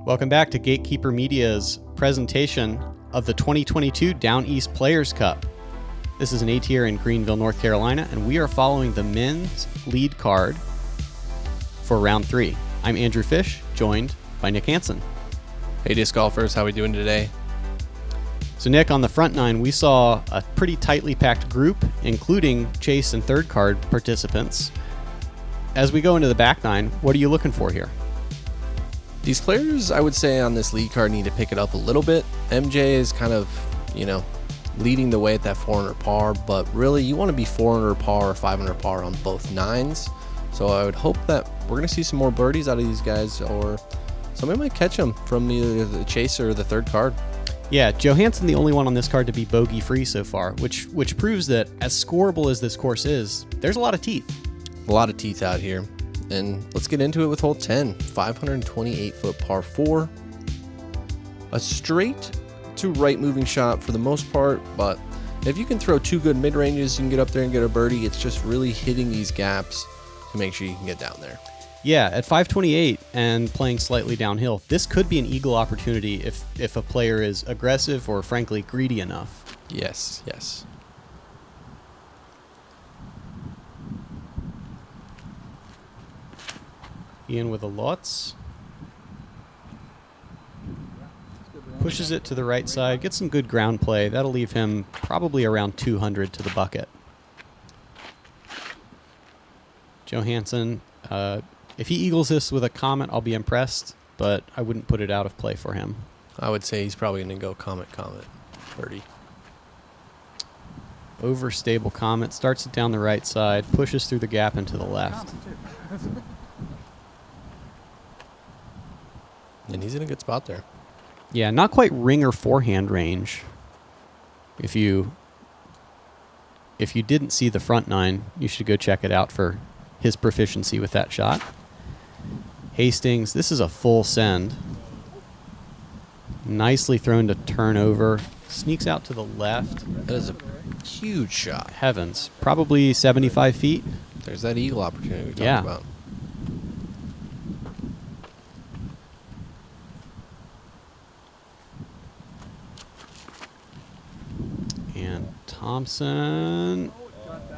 Welcome back to Gatekeeper Media's presentation of the 2022 Down East Players Cup. This is an ATR in Greenville, North Carolina, and we are following the men's lead card for round 3. I'm Andrew Fish, joined by Nick Hanson. Hey disc golfers, how we doing today? So Nick, on the front nine, we saw a pretty tightly packed group, including chase and third card participants. As we go into the back nine, what are you looking for here? These players, I would say, on this lead card need to pick it up a little bit. MJ is kind of, leading the way at that 400 par, but really you want to be 400 par or 500 par on both nines. So I would hope that we're going to see some more birdies out of these guys, or somebody might catch them from either the chase or the third card. Yeah, Johansen the only one on this card to be bogey-free so far, which proves that as scoreable as this course is, there's a lot of teeth. A lot of teeth out here. And let's get into it with hole 10, 528-foot par 4. A straight to right moving shot for the most part, but if you can throw two good mid-ranges, you can get up there and get a birdie. It's just really hitting these gaps to make sure you can get down there. Yeah, at 528 and playing slightly downhill, this could be an eagle opportunity if a player is aggressive or frankly greedy enough. Yes. Ian with a Lutz. Pushes it to the right side, gets some good ground play. That'll leave him probably around 200 to the bucket. Johansen, if he eagles this with a Comet, I'll be impressed, but I wouldn't put it out of play for him. I would say he's probably going to go Comet, birdie. Overstable Comet, starts it down the right side, pushes through the gap into the left. And he's in a good spot there. Yeah, not quite ring or forehand range. If you didn't see the front nine, you should go check it out for his proficiency with that shot. Hastings, this is a full send. Nicely thrown to turn over. Sneaks out to the left. That is a huge shot. Heavens. Probably 75 feet. There's that eagle opportunity we talked about. And Thompson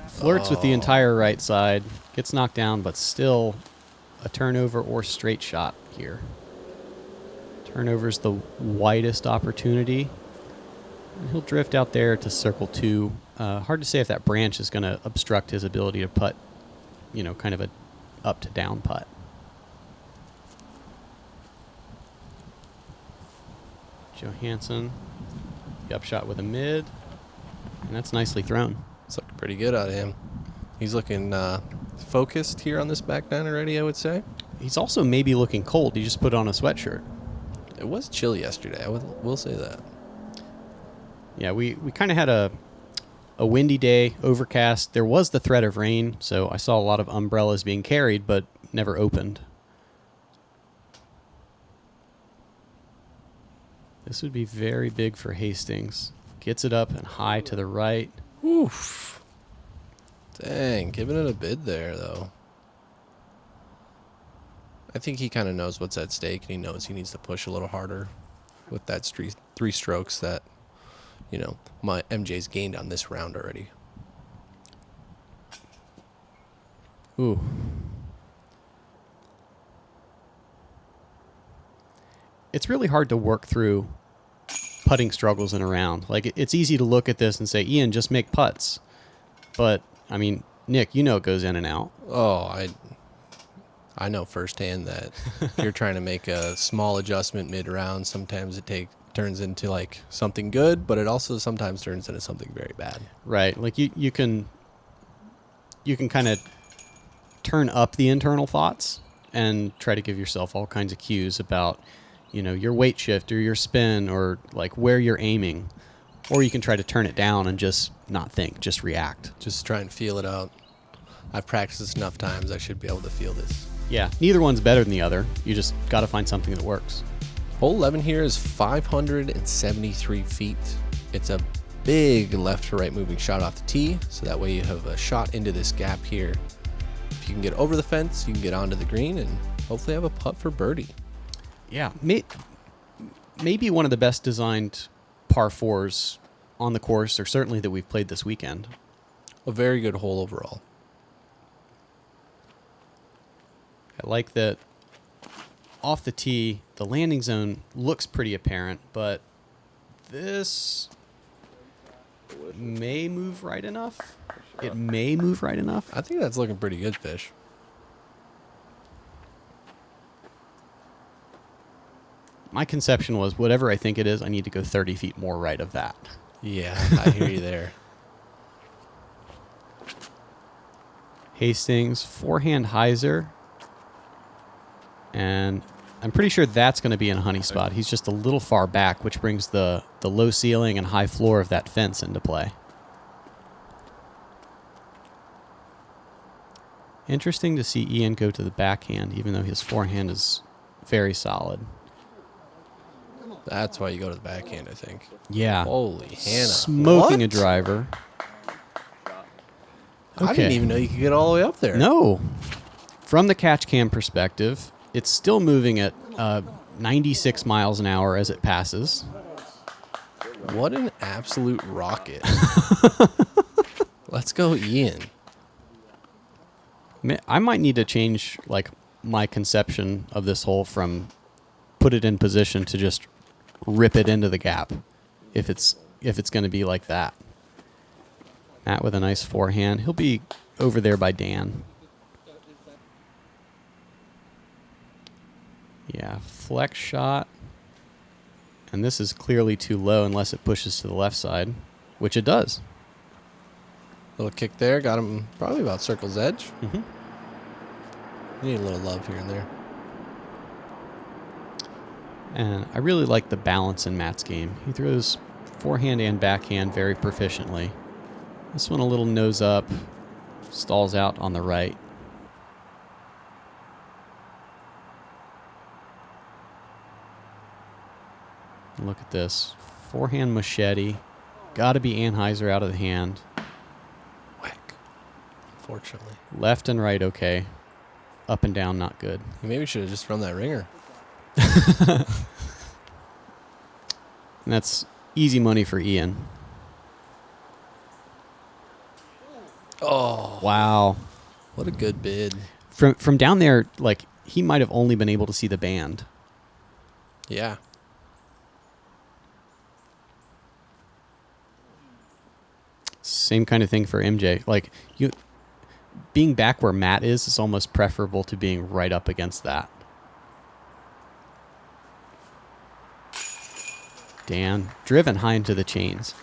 flirts with the entire right side. Gets knocked down, but still a turnover or straight shot here. Turnover's the widest opportunity. And he'll drift out there to circle 2. Hard to say if that branch is going to obstruct his ability to putt, kind of a up to down putt. Johansen, the upshot with a mid. And that's nicely thrown. It's looking pretty good out of him. He's looking focused here on this back nine already, I would say. He's also maybe looking cold. He just put on a sweatshirt. It was chilly yesterday. I will say that. Yeah, we kind of had a windy day, overcast. There was the threat of rain, so I saw a lot of umbrellas being carried, but never opened. This would be very big for Hastings. Gets it up and high to the right. Oof. Dang, giving it a bid there, though. I think he kind of knows what's at stake, and he knows he needs to push a little harder with that three strokes that, my MJ's gained on this round already. Ooh. It's really hard to work through putting struggles in a round. Like, it's easy to look at this and say, Ian, just make putts. But, Nick, it goes in and out. Oh, I know firsthand that if you're trying to make a small adjustment mid-round, sometimes it turns into like something good, but it also sometimes turns into something very bad. Right. Like you can kind of turn up the internal thoughts and try to give yourself all kinds of cues about, your weight shift or your spin or like where you're aiming. Or you can try to turn it down and just not think, just react. Just try and feel it out. I've practiced this enough times, I should be able to feel this. Yeah, neither one's better than the other. You just got to find something that works. Hole 11 here is 573 feet. It's a big left to right moving shot off the tee, so that way you have a shot into this gap here. If you can get over the fence, you can get onto the green and hopefully have a putt for birdie. Yeah, maybe one of the best designed par fours on the course, or certainly that we've played this weekend. A very good hole overall. I like that off the tee, the landing zone looks pretty apparent, but this may move right enough. It may move right enough. I think that's looking pretty good, Fish. My conception was whatever I think it is, I need to go 30 feet more right of that. Yeah, I hear you there. Hastings, forehand hyzer. And I'm pretty sure that's going to be in a honey spot. He's just a little far back, which brings the low ceiling and high floor of that fence into play. Interesting to see Ian go to the backhand, even though his forehand is very solid. That's why you go to the backhand, I think. Yeah. Holy Hannah. Smoking What? a driver. I didn't even know you could get all the way up there. No. From the catch cam perspective, it's still moving at 96 miles an hour as it passes. What an absolute rocket. Let's go, Ian. I might need to change like my conception of this hole from put it in position to just rip it into the gap if it's going to be like that. Matt with a nice forehand. He'll be over there by Dan. Yeah, flex shot. And this is clearly too low unless it pushes to the left side, which it does. Little kick there. Got him probably about circle's edge. Mm-hmm. Need a little love here and there. And I really like the balance in Matt's game. He throws forehand and backhand very proficiently. This one a little nose up, stalls out on the right. Look at this. Forehand machete. Got to be Anheuser out of the hand. Whack. Unfortunately. Left and right, okay. Up and down, not good. You maybe should have just run that ringer. And that's easy money for Ian. Oh. Wow. What a good bid. From down there, like, he might have only been able to see the band. Yeah. Same kind of thing for MJ. Like, being back where Matt is almost preferable to being right up against that. Dan, driven high into the chains.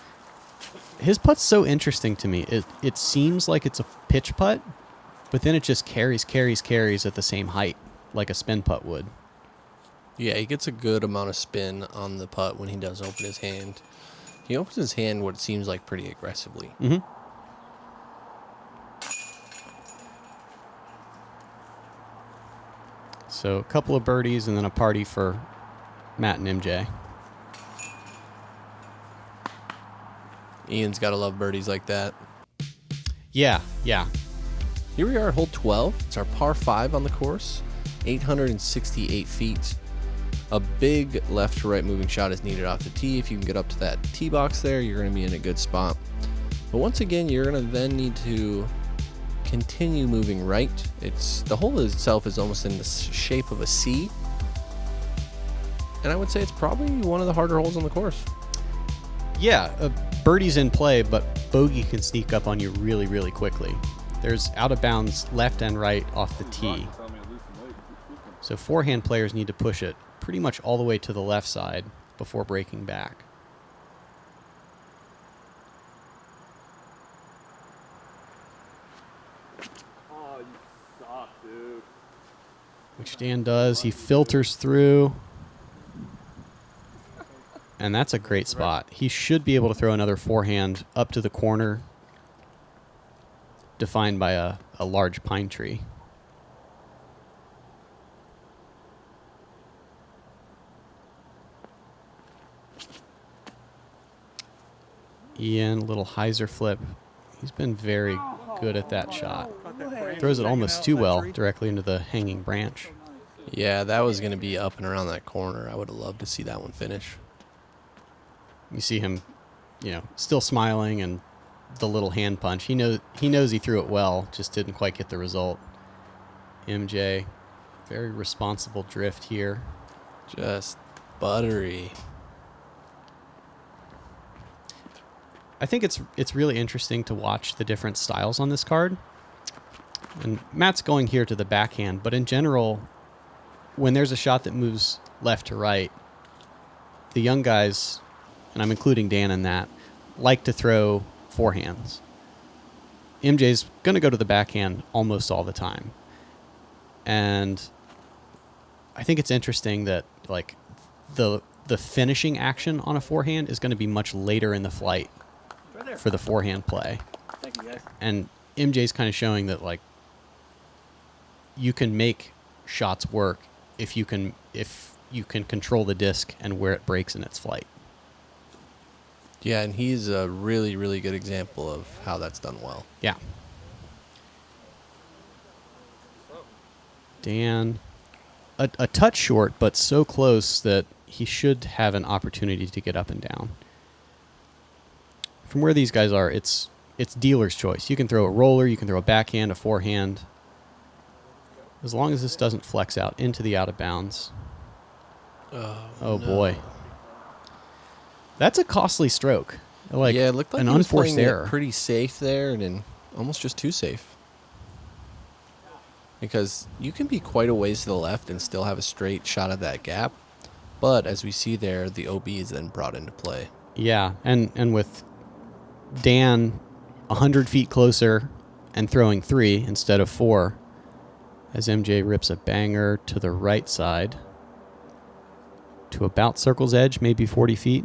His putt's so interesting to me. It seems like it's a pitch putt, but then it just carries at the same height, like a spin putt would. Yeah, he gets a good amount of spin on the putt when he does open his hand. He opens his hand what seems like pretty aggressively. Mm-hmm. So a couple of birdies and then a party for Matt and MJ. Ian's got to love birdies like that. Yeah. Here we are at hole 12. It's our par 5 on the course. 868 feet. A big left to right moving shot is needed off the tee. If you can get up to that tee box there, you're going to be in a good spot. But once again, you're going to then need to continue moving right. The hole itself is almost in the shape of a C. And I would say it's probably one of the harder holes on the course. Yeah, birdie's in play, but bogey can sneak up on you really, really quickly. There's out of bounds left and right off the tee. So forehand players need to push it pretty much all the way to the left side before breaking back. Oh, you suck, dude. Which Dan does. He filters through. And that's a great spot. He should be able to throw another forehand up to the corner, defined by a large pine tree. Ian, little hyzer flip. He's been very good at that shot. Throws it almost too well directly into the hanging branch. Yeah, that was going to be up and around that corner. I would have loved to see that one finish. You see him, still smiling and the little hand punch. He knows he threw it well, just didn't quite get the result. MJ, very responsible drift here. Just buttery. I think it's really interesting to watch the different styles on this card. And Matt's going here to the backhand, but in general, when there's a shot that moves left to right, the young guys, and I'm including Dan in that, like to throw forehands. MJ's going to go to the backhand almost all the time. And I think it's interesting that like the finishing action on a forehand is going to be much later in the flight for the forehand play. Thank you, guys. And MJ's kind of showing that like you can make shots work if you can control the disc and where it breaks in its flight. Yeah, and he's a really, really good example of how that's done well. Yeah. Dan, a touch short, but so close that he should have an opportunity to get up and down. From where these guys are, it's dealer's choice. You can throw a roller, you can throw a backhand, a forehand. As long as this doesn't flex out into the out of bounds. Oh no. Boy. That's a costly stroke. Like, yeah, it looked like an he was unforced playing it error. pretty safe there, and then almost just too safe. Because you can be quite a ways to the left and still have a straight shot at that gap. But as we see there, the OB is then brought into play. Yeah, and with Dan 100 feet closer and throwing 3 instead of 4, as MJ rips a banger to the right side to about circle's edge, maybe 40 feet.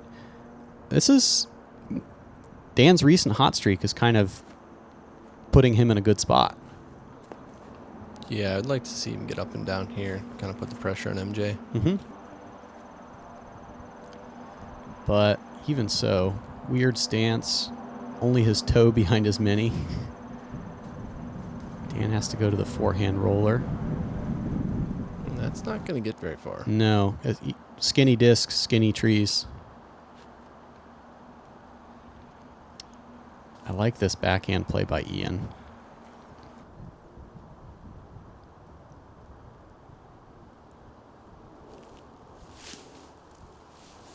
This is Dan's recent hot streak is kind of putting him in a good spot. Yeah, I'd like to see him get up and down here, kind of put the pressure on MJ. Mm-hmm. But even so, weird stance, only his toe behind his mini. Dan has to go to the forehand roller. And that's not going to get very far. No, skinny discs, skinny trees. I like this backhand play by Ian.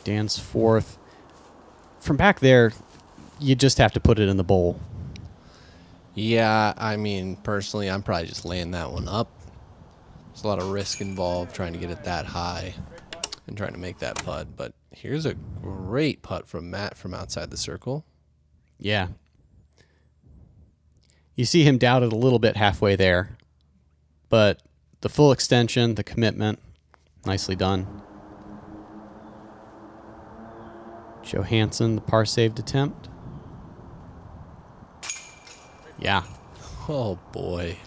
Dan's fourth. From back there, you just have to put it in the bowl. Yeah, I mean, personally, I'm probably just laying that one up. There's a lot of risk involved trying to get it that high and trying to make that putt. But here's a great putt from Matt from outside the circle. Yeah. You see him doubt it a little bit halfway there. But the full extension, the commitment, nicely done. Johansen, the par saved attempt. Yeah. Oh, boy.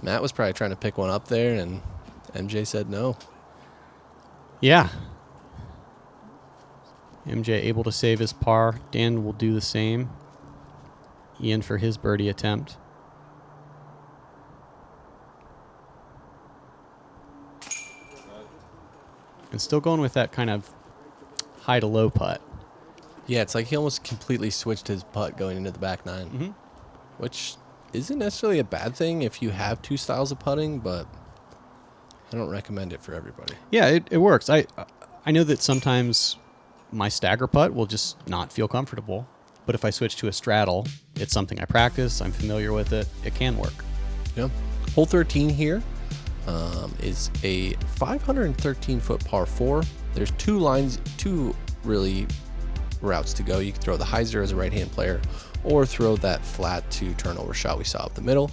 Matt was probably trying to pick one up there, and MJ said no. Yeah. MJ able to save his par. Dan will do the same. Ian for his birdie attempt. And still going with that kind of high to low putt. Yeah, it's like he almost completely switched his putt going into the back nine, Mm-hmm. which isn't necessarily a bad thing if you have two styles of putting, but I don't recommend it for everybody. Yeah, it works. I know that sometimes my stagger putt will just not feel comfortable, but if I switch to a straddle, it's something I practice, I'm familiar with it, it can work. Yeah. Hole 13 here is a 513-foot par 4. There's two really routes to go. You can throw the hyzer as a right-hand player or throw that flat 2 turnover shot we saw up the middle.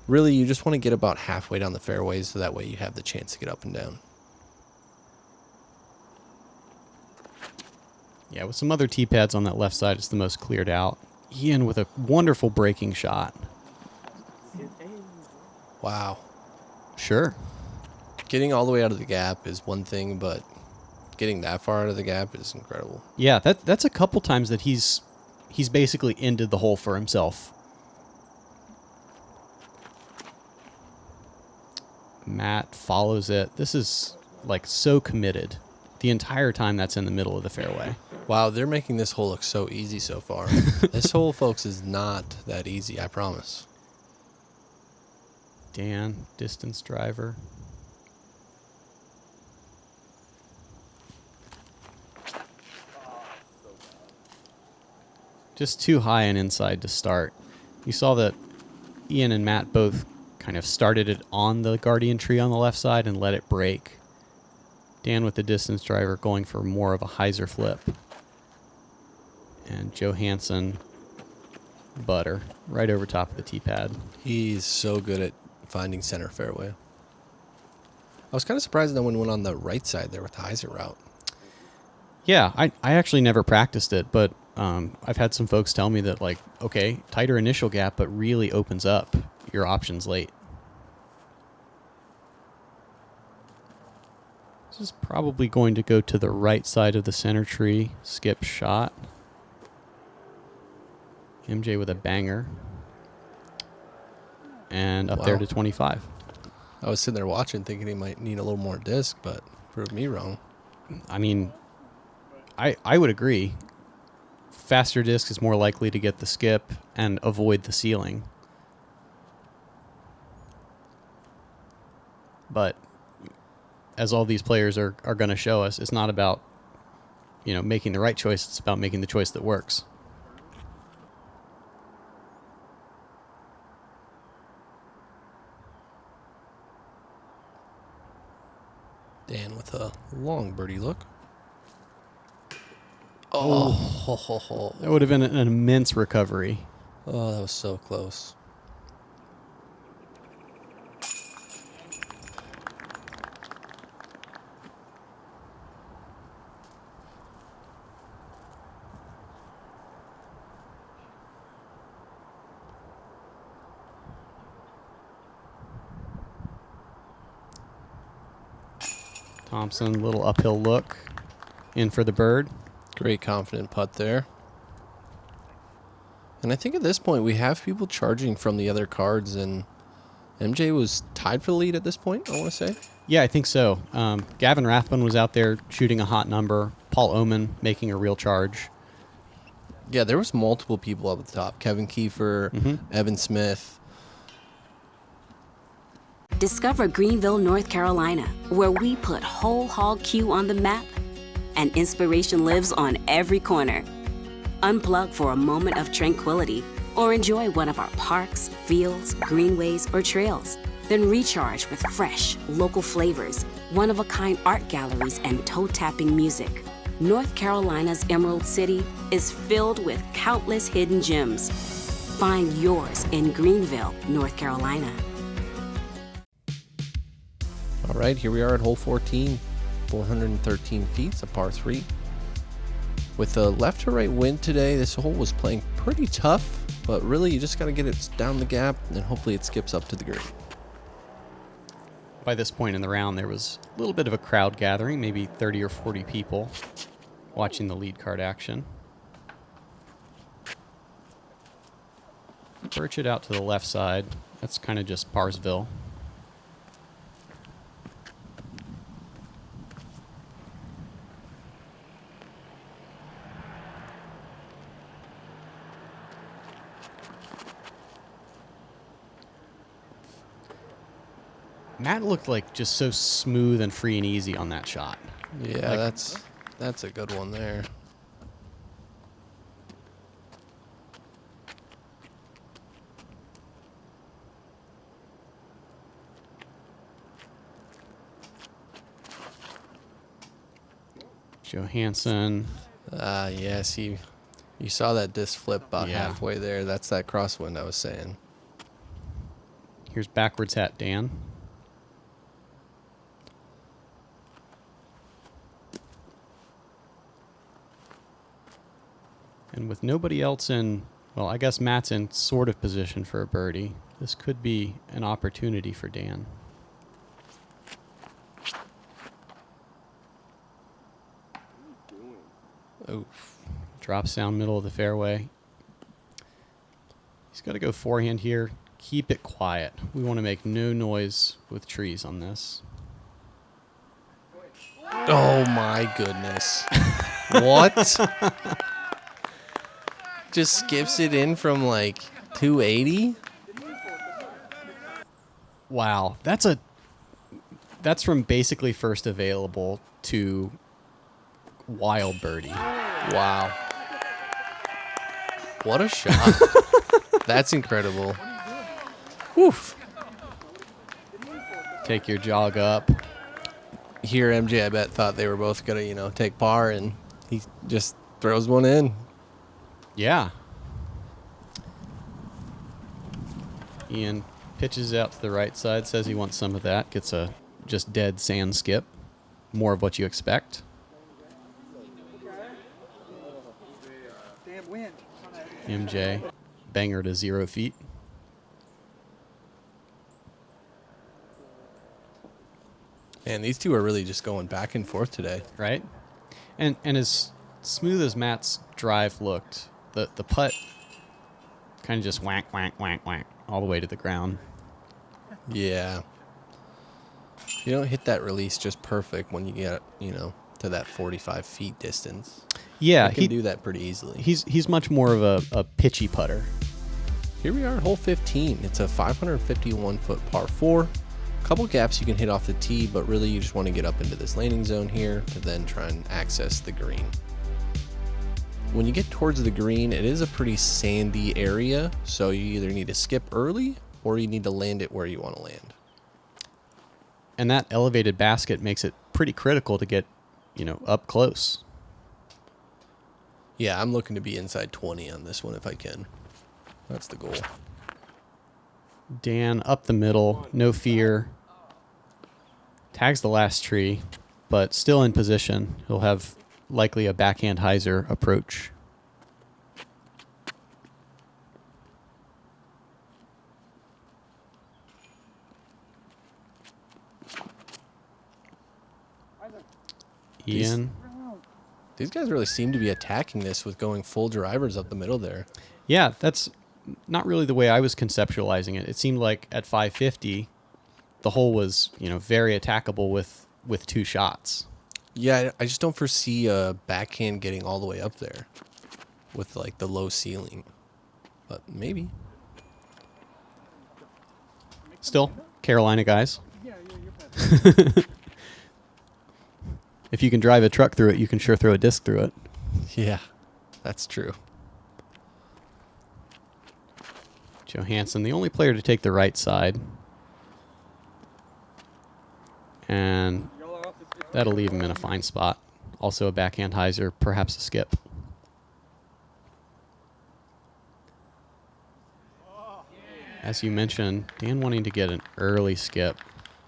Really, you just want to get about halfway down the fairways so that way you have the chance to get up and down. Yeah, with some other tee pads on that left side, it's the most cleared out. Ian with a wonderful breaking shot. Wow. Sure. Getting all the way out of the gap is one thing, but getting that far out of the gap is incredible. Yeah, that's a couple times that he's basically ended the hole for himself. Matt follows it. This is like so committed the entire time that's in the middle of the fairway. Wow, they're making this hole look so easy so far. This hole, folks, is not that easy, I promise. Dan, distance driver. Just too high and inside to start. You saw that Ian and Matt both kind of started it on the Guardian tree on the left side and let it break. Dan with the distance driver going for more of a hyzer flip. And Johansen, butter, right over top of the tee pad. He's so good at finding center fairway. I was kind of surprised no one went on the right side there with the hyzer route. Yeah, I actually never practiced it, but I've had some folks tell me that, like, okay, tighter initial gap, but really opens up your options late. This is probably going to go to the right side of the center tree. Skip shot. MJ with a banger. And up there to 25. I was sitting there watching thinking he might need a little more disc, but proved me wrong. I mean, I would agree. Faster disc is more likely to get the skip and avoid the ceiling. But as all these players are going to show us, it's not about, making the right choice. It's about making the choice that works. Dan with a long birdie look. Oh, That would have been an immense recovery. oh, that was so close. Thompson, little uphill look. In for the bird. Great confident putt there. And I think at this point we have people charging from the other cards, and MJ was tied for the lead at this point, I want to say. Yeah, I think so. Gavin Rathbun was out there shooting a hot number. Paul Oman making a real charge. Yeah, there was multiple people up at the top. Kevin Kiefer, Evan Smith. Discover Greenville, North Carolina, where we put whole hog Q on the map and inspiration lives on every corner. Unplug for a moment of tranquility or enjoy one of our parks, fields, greenways, or trails. Then recharge with fresh, local flavors, one-of-a-kind art galleries, and toe-tapping music. North Carolina's Emerald City is filled with countless hidden gems. Find yours in Greenville, North Carolina. All right, here we are at hole 14, 413 feet, it's a par 3. With the left to right wind today, this hole was playing pretty tough, but really you just got to get it down the gap and hopefully it skips up to the green. By this point in the round, there was a little bit of a crowd gathering, maybe 30 or 40 people watching the lead card action. Burchett out to the left side. That's kind of just Parsville. Matt looked like just so smooth and free and easy on that shot. Yeah, that's a good one there. Johansen. Yes, you saw that disc flip about Yeah. halfway there. That's that crosswind I was saying. Here's backwards hat Dan. And with nobody else in, well, I guess Matt's in sort of position for a birdie. This could be an opportunity for Dan. Oof. Drops down middle of the fairway. He's got to go forehand here. Keep it quiet. We want to make no noise with trees on this. Oh my goodness. What? Just skips it in from like 280? Wow, that's from basically first available to wild birdie. Wow. What a shot. That's incredible. Woof. Take your jog up. Here, MJ, I bet, thought they were both going to, take par, and he just throws one in. Yeah. Ian pitches out to the right side, says he wants some of that. Gets a just dead sand skip. More of what you expect. Damn wind. MJ, banger to 0 feet. Man, these two are really just going back and forth today. Right? And as smooth as Matt's drive looked, the putt kind of just whack, whack, whack, whack all the way to the ground. Yeah. You don't hit that release just perfect when you get, to that 45 feet distance. Yeah, he can do that pretty easily. He's much more of a pitchy putter. Here we are at hole 15. It's a 551-foot par 4. Couple gaps you can hit off the tee, but really you just want to get up into this landing zone here to then try and access the green. When you get towards the green, it is a pretty sandy area, so you either need to skip early or you need to land it where you want to land. And that elevated basket makes it pretty critical to get, up close. Yeah, I'm looking to be inside 20 on this one if I can. That's the goal. Dan up the middle, no fear. Tags the last tree, but still in position. He'll have likely a backhand hyzer approach. Ian. These guys really seem to be attacking this with going full drivers up the middle there. Yeah, that's not really the way I was conceptualizing it. It seemed like at 550, the hole was, very attackable with 2 shots. Yeah, I just don't foresee a backhand getting all the way up there with like the low ceiling, but maybe. Still, Carolina guys. If you can drive a truck through it, you can sure throw a disc through it. Yeah, that's true. Johansen, the only player to take the right side. And that'll leave him in a fine spot. Also a backhand hyzer, perhaps a skip. As you mentioned, Dan wanting to get an early skip.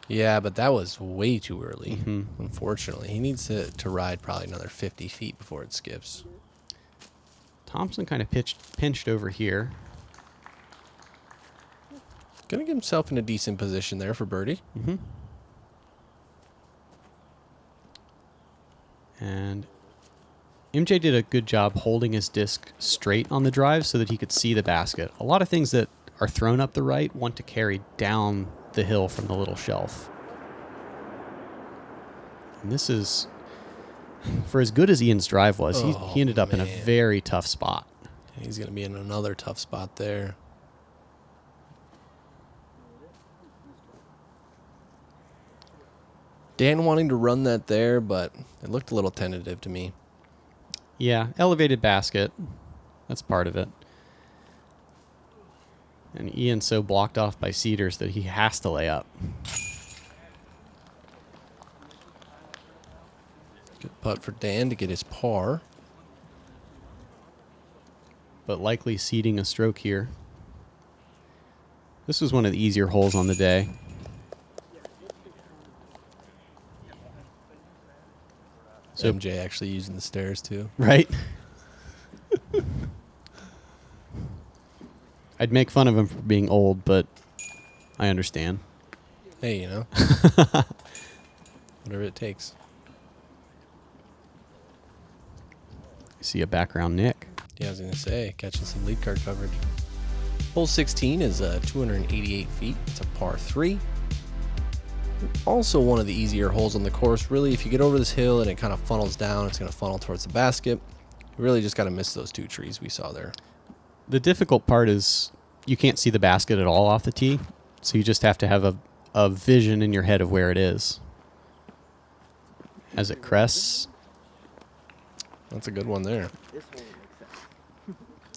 Yeah, but that was way too early, Mm-hmm. unfortunately. He needs to ride probably another 50 feet before it skips. Thompson kind of pinched over here. Going to get himself in a decent position there for birdie. Mm-hmm. And MJ did a good job holding his disc straight on the drive so that he could see the basket. A lot of things that are thrown up the right want to carry down the hill from the little shelf. And this is, for as good as Ian's drive was, he ended up in a very tough spot. He's going to be in another tough spot there. Dan wanting to run that there, but it looked a little tentative to me. Yeah, elevated basket. That's part of it. And Ian's so blocked off by cedars that he has to lay up. Good putt for Dan to get his par. But likely seeding a stroke here. This was one of the easier holes on the day. So MJ actually using the stairs too. Right? I'd make fun of him for being old, but I understand. Hey, whatever it takes. I see a background Nick. Yeah, I was going to say, catching some lead card coverage. Hole 16 is 288 feet. It's a par 3. Also one of the easier holes on the course. Really, if you get over this hill and it kind of funnels down, it's going to funnel towards the basket. You really just got to miss those 2 trees we saw there. The difficult part is you can't see the basket at all off the tee, so you just have to have a vision in your head of where it is. As it crests. That's a good one there.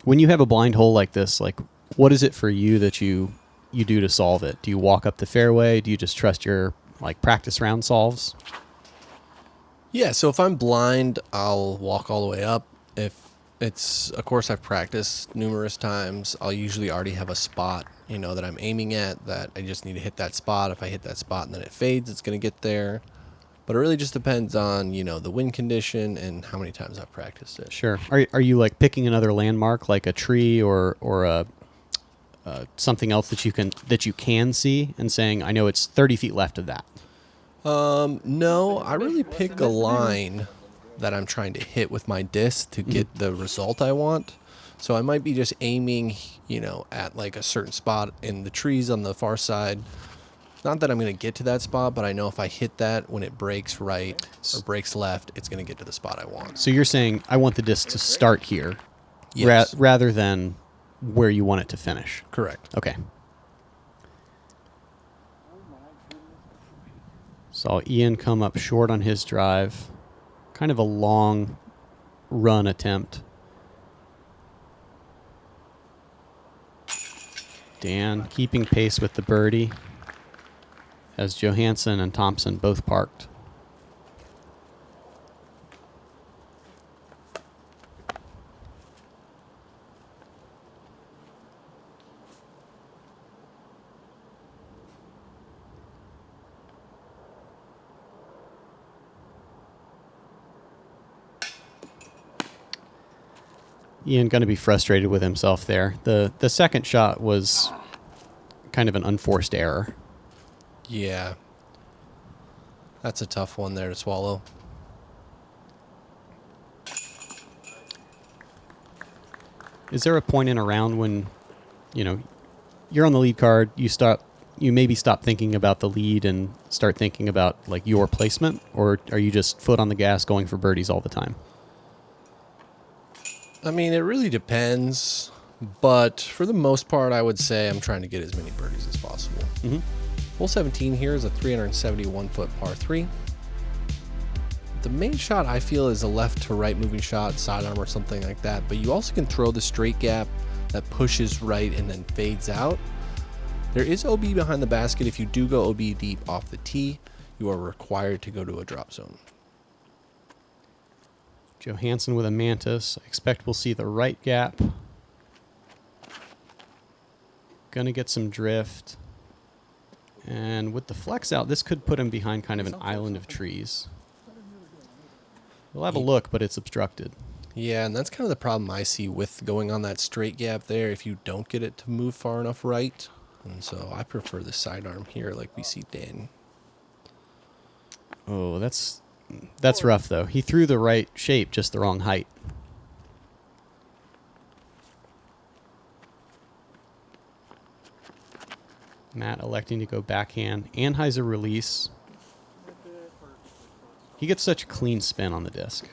When you have a blind hole like this, like, what is it for you that you do to solve it? Do you walk up the fairway? Do you just trust your like practice round solves? Yeah, so if I'm blind, I'll walk all the way up. If it's a course I've practiced numerous times, I'll usually already have a spot, that I'm aiming at, that I just need to hit that spot. If I hit that spot and then it fades, it's going to get there. But it really just depends on, the wind condition and how many times I've practiced it. Sure. Are you like picking another landmark, like a tree or a something else that you can see and saying, I know it's 30 feet left of that? No, I really pick a line that I'm trying to hit with my disc to get the result I want. So I might be just aiming, at like a certain spot in the trees on the far side. Not that I'm going to get to that spot, but I know if I hit that when it breaks right or breaks left, it's going to get to the spot I want. So you're saying I want the disc to start here, Yes. rather than where you want it to finish. Correct. Okay. Saw Ian come up short on his drive. Kind of a long run attempt. Dan keeping pace with the birdie as Johansen and Thompson both parked. Ian going to be frustrated with himself there. The second shot was kind of an unforced error. Yeah. That's a tough one there to swallow. Is there a point in a round when, you're on the lead card, you maybe stop thinking about the lead and start thinking about like your placement, or are you just foot on the gas going for birdies all the time? I mean, it really depends, but for the most part, I would say I'm trying to get as many birdies as possible. Mm-hmm. Hole 17 here is a 371-foot par 3. The main shot I feel is a left to right moving shot, sidearm or something like that, but you also can throw the straight gap that pushes right and then fades out. There is OB behind the basket. If you do go OB deep off the tee, you are required to go to a drop zone. Johansen with a Mantis. I expect we'll see the right gap. Gonna get some drift. And with the flex out, this could put him behind kind of an island of trees. We'll have a look, but it's obstructed. Yeah, and that's kind of the problem I see with going on that straight gap there if you don't get it to move far enough right. And so I prefer the sidearm here like we see Dan. Oh, that's rough, though. He threw the right shape, just the wrong height. Matt electing to go backhand. Anheuser release. He gets such a clean spin on the disc.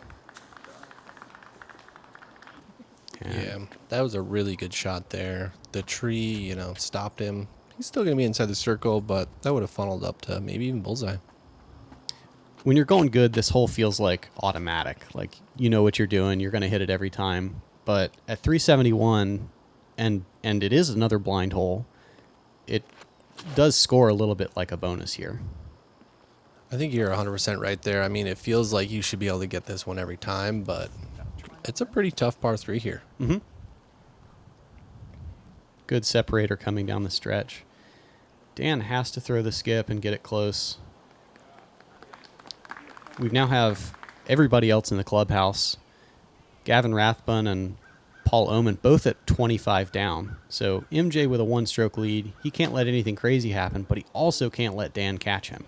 Yeah, that was a really good shot there. The tree, stopped him. He's still going to be inside the circle, but that would have funneled up to maybe even bullseye. When you're going good, this hole feels like automatic. Like, you know what you're doing. You're going to hit it every time. But at 371, and it is another blind hole, it does score a little bit like a bonus here. I think you're 100% right there. I mean, it feels like you should be able to get this one every time, but it's a pretty tough par 3 here. Mm-hmm. Good separator coming down the stretch. Dan has to throw the skip and get it close. We now have everybody else in the clubhouse. Gavin Rathbun and Paul Oman both at 25 down. So MJ with a one-stroke lead. He can't let anything crazy happen, but he also can't let Dan catch him.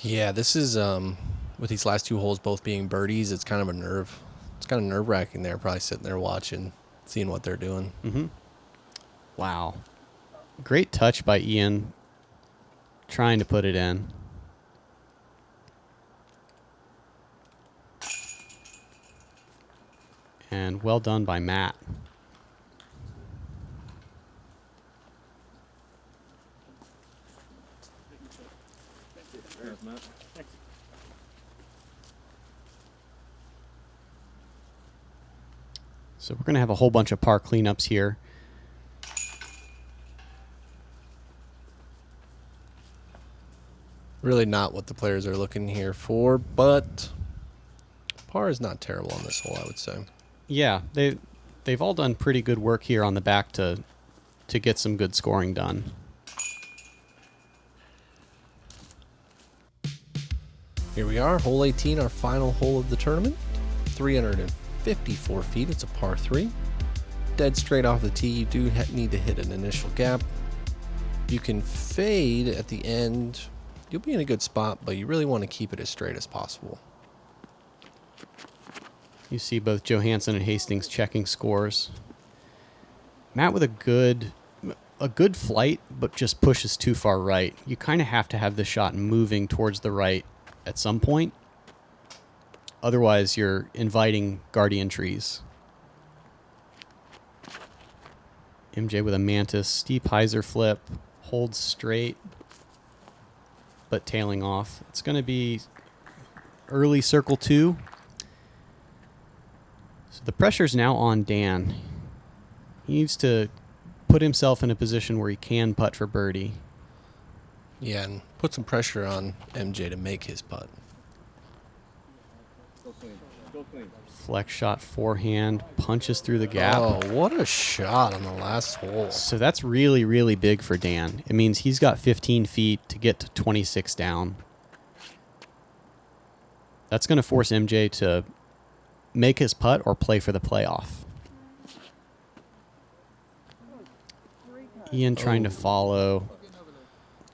Yeah, this is, with these last 2 holes both being birdies, it's kind of nerve-wracking there, probably sitting there watching. seeing what they're doing. Mm-hmm. Wow. Great touch by Ian, trying to put it in. And well done by Matt. So we're going to have a whole bunch of par cleanups here. Really not what the players are looking here for, but par is not terrible on this hole, I would say. Yeah, they've all done pretty good work here on the back to get some good scoring done. Here we are, hole 18, our final hole of the tournament. 354 feet, it's a par 3. Dead straight off the tee, you do need to hit an initial gap. You can fade at the end. You'll be in a good spot, but you really want to keep it as straight as possible. You see both Johansen and Hastings checking scores. Matt with a good flight, but just pushes too far right. You kind of have to have the shot moving towards the right at some point. Otherwise, you're inviting guardian trees. MJ with a mantis, steep hyzer flip, holds straight, but tailing off. It's going to be early circle 2. So the pressure's now on Dan. He needs to put himself in a position where he can putt for birdie. Yeah, and put some pressure on MJ to make his putt. Flex shot forehand, punches through the gap. Oh, what a shot on the last hole. So that's really, really big for Dan. It means he's got 15 feet to get to 26 down. That's going to force MJ to make his putt or play for the playoff. Ian trying to follow.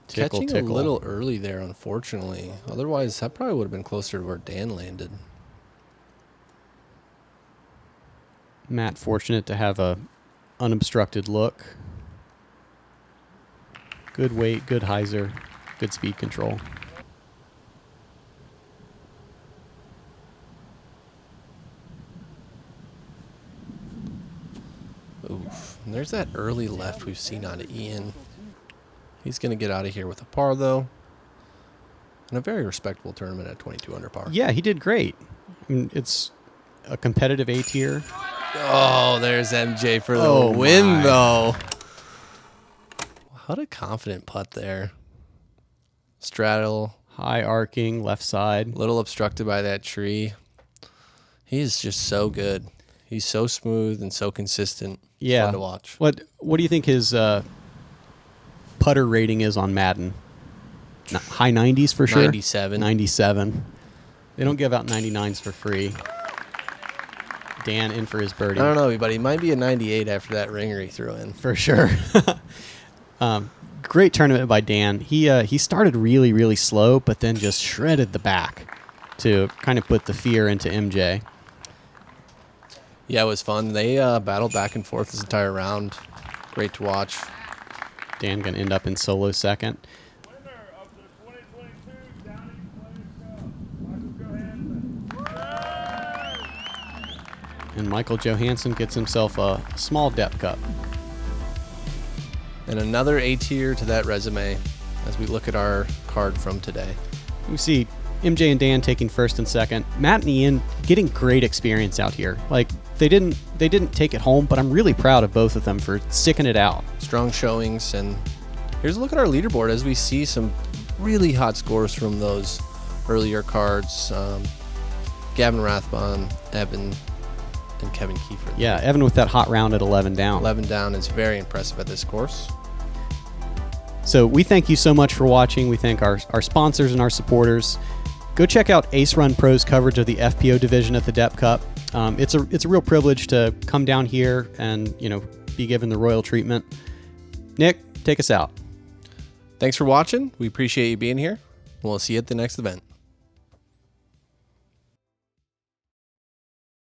Tickle, Catching tickle. a little early there, unfortunately. Otherwise, that probably would have been closer to where Dan landed. Matt fortunate to have a unobstructed look. Good weight, good hyzer, good speed control. Oof. And there's that early left we've seen out of Ian. He's going to get out of here with a par, though. And a very respectable tournament at 22 under par. Yeah, he did great. I mean, it's a competitive A tier. Oh, there's MJ for the win, though. What a confident putt there. Straddle. High arcing, left side. Little obstructed by that tree. He is just so good. He's so smooth and so consistent. Yeah. Fun to watch. What do you think his putter rating is on Madden? High 90s for sure? 97. 97. They don't give out 99s for free. Dan in for his birdie. I don't know, but he might be a 98 after that ringer he threw in. For sure. Great tournament by Dan. He started really, really slow, but then just shredded the back to kind of put the fear into MJ. Yeah, it was fun. They battled back and forth this entire round. Great to watch. Dan going to end up in solo second. Winner of the 2022 Downey Players Cup, Michael Johansen. And Michael Johansen gets himself a small depth cup. And another A tier to that resume as we look at our card from today. We see MJ and Dan taking first and second. Matt and Ian getting great experience out here. Like they didn't take it home, but I'm really proud of both of them for sticking it out. Strong showings, and here's a look at our leaderboard as we see some really hot scores from those earlier cards. Gavin Rathbone, Evan, and Kevin Kiefer. Yeah, Evan with that hot round at 11 down. 11 down is very impressive at this course. So we thank you so much for watching. We thank our sponsors and our supporters. Go check out Ace Run Pro's coverage of the FPO division at the Dep Cup. It's a real privilege to come down here and be given the royal treatment. Nick, take us out. Thanks for watching. We appreciate you being here. We'll see you at the next event.